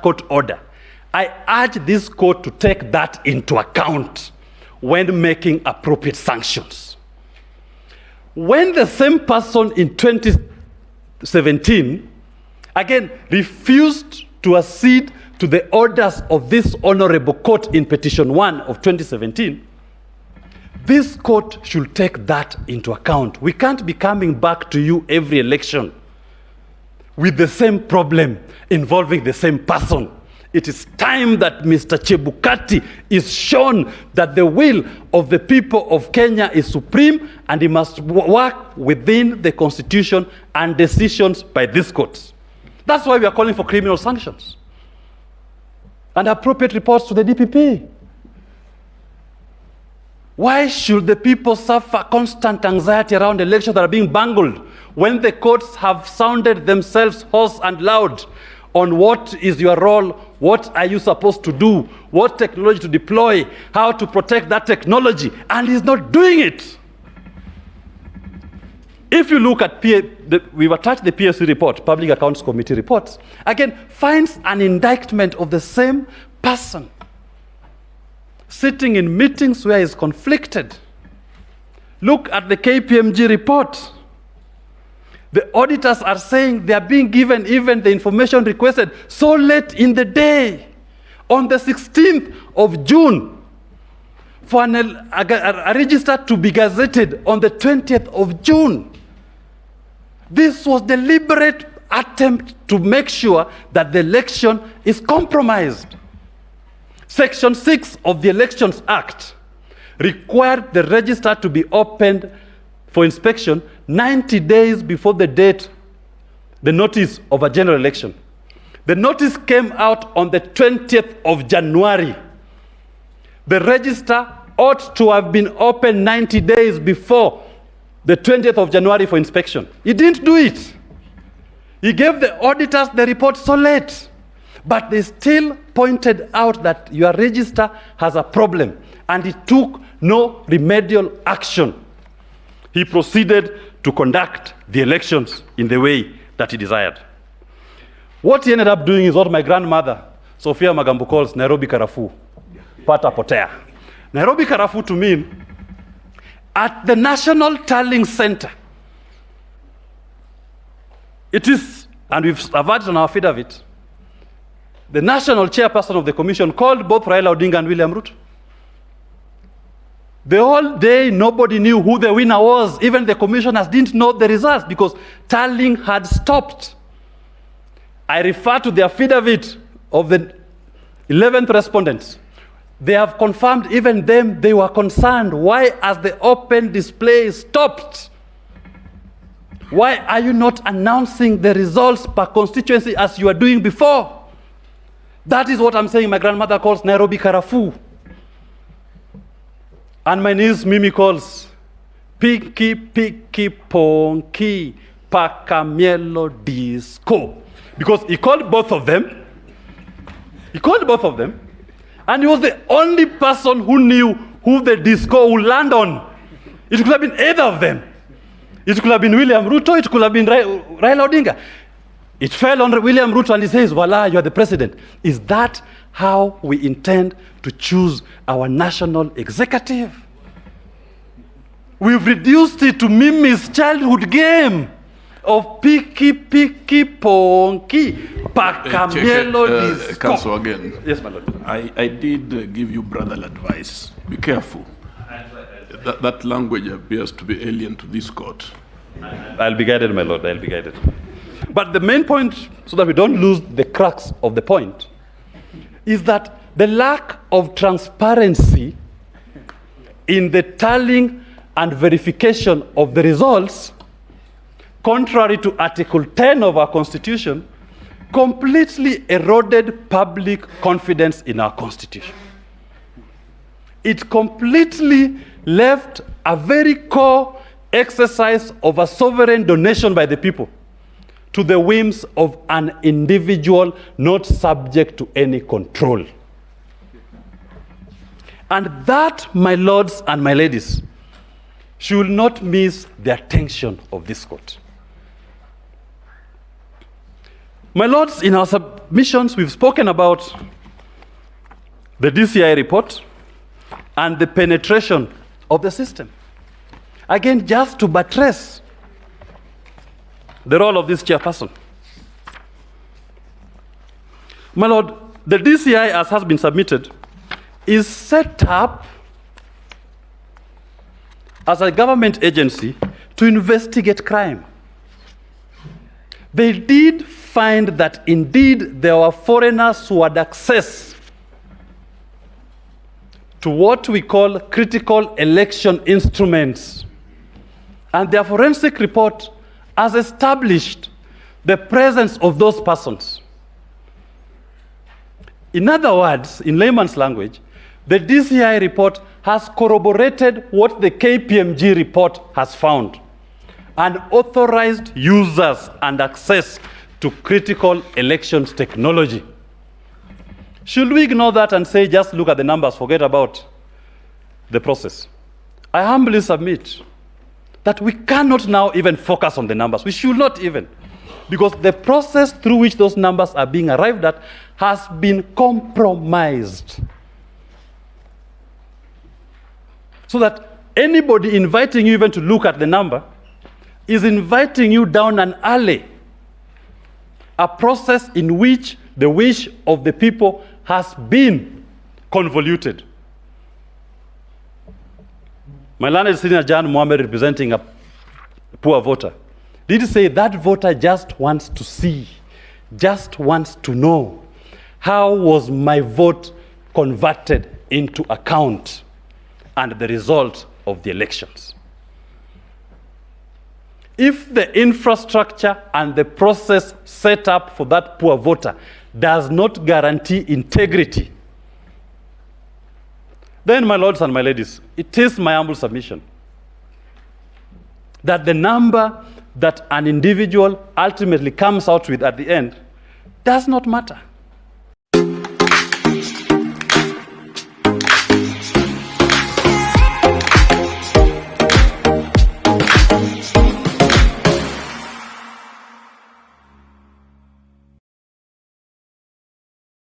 court order. I urge this court to take that into account when making appropriate sanctions. When the same person in 2017, again, refused to accede to the orders of this honorable court in Petition 1 of 2017, this court should take that into account. We can't be coming back to you every election with the same problem involving the same person. It is time that Mr. Chebukati is shown that the will of the people of Kenya is supreme, and he must work within the constitution and decisions by this court. That's why we are calling for criminal sanctions and appropriate reports to the DPP. Why should the people suffer constant anxiety around elections that are being bungled when the courts have sounded themselves hoarse and loud on what is your role, what are you supposed to do, what technology to deploy, how to protect that technology, and he's not doing it? If you look at, we've attached the PSC report, Public Accounts Committee reports, again, finds an indictment of the same person sitting in meetings where he's conflicted. Look at the KPMG report. The auditors are saying they are being given even the information requested so late in the day, on the 16th of June, for a register to be gazetted on the 20th of June. This was deliberate attempt to make sure that the election is compromised. Section 6 of the Elections Act required the register to be opened for inspection 90 days before the date, the notice of a general election. The notice came out on the 20th of January. The register ought to have been opened 90 days before the 20th of January for inspection. He didn't do it. He gave the auditors the report so late, but they still pointed out that your register has a problem, and he took no remedial action. He proceeded to conduct the elections in the way that he desired. What he ended up doing is what my grandmother, Sophia Magambo, calls Nairobi Karafu, pata potea. Nairobi Karafu to mean at the National Tallying Center. It is, and we've averted on our feed of it, the national chairperson of the commission called both Raila Odinga and William Ruto. The whole day, nobody knew who the winner was. Even the commissioners didn't know the results because tallying had stopped. I refer to the affidavit of the 11th respondents. They have confirmed even them, they were concerned. Why has the open display stopped? Why are you not announcing the results per constituency as you were doing before? That is what I'm saying my grandmother calls Nairobi Karafu. And my niece Mimi calls Piki Piki Ponki Pakamielo Disco. Because he called both of them. He called both of them. And he was the only person who knew who the disco would land on. It could have been either of them. It could have been William Ruto, it could have been Raila Odinga. It fell on William Ruto and he says, voila, you are the president. Is that how we intend to choose our national executive? We've reduced it to Mimi's childhood game of Piki Piki Ponki Pakamielo Disco. Council again. Yes, my lord. I did give you brotherly advice. Be careful. That language appears to be alien to this court. I'll be guided, my lord, I'll be guided. But the main point, so that we don't lose the crux of the point, is that the lack of transparency in the tallying and verification of the results, contrary to Article 10 of our Constitution, completely eroded public confidence in our Constitution. It completely left a very core exercise of a sovereign donation by the people to the whims of an individual not subject to any control. And that, my lords and my ladies, should not miss the attention of this court. My lords, in our submissions, we've spoken about the DCI report and the penetration of the system. Again, just to buttress the role of this chairperson. My Lord, the DCI, as has been submitted, is set up as a government agency to investigate crime. They did find that indeed there were foreigners who had access to what we call critical election instruments. And their forensic report has established the presence of those persons. In other words, in layman's language, the DCI report has corroborated what the KPMG report has found and authorized users and access to critical elections technology. Should we ignore that and say, just look at the numbers, forget about the process? I humbly submit that we cannot now even focus on the numbers. We should not even, because the process through which those numbers are being arrived at has been compromised. So that anybody inviting you even to look at the number is inviting you down an alley, a process in which the wish of the people has been convoluted. My learned senior John Mohammed, representing a poor voter, did say that voter just wants to see, just wants to know, how was my vote converted into account and the result of the elections? If the infrastructure and the process set up for that poor voter does not guarantee integrity, then, my lords and my ladies, it is my humble submission that the number that an individual ultimately comes out with at the end does not matter.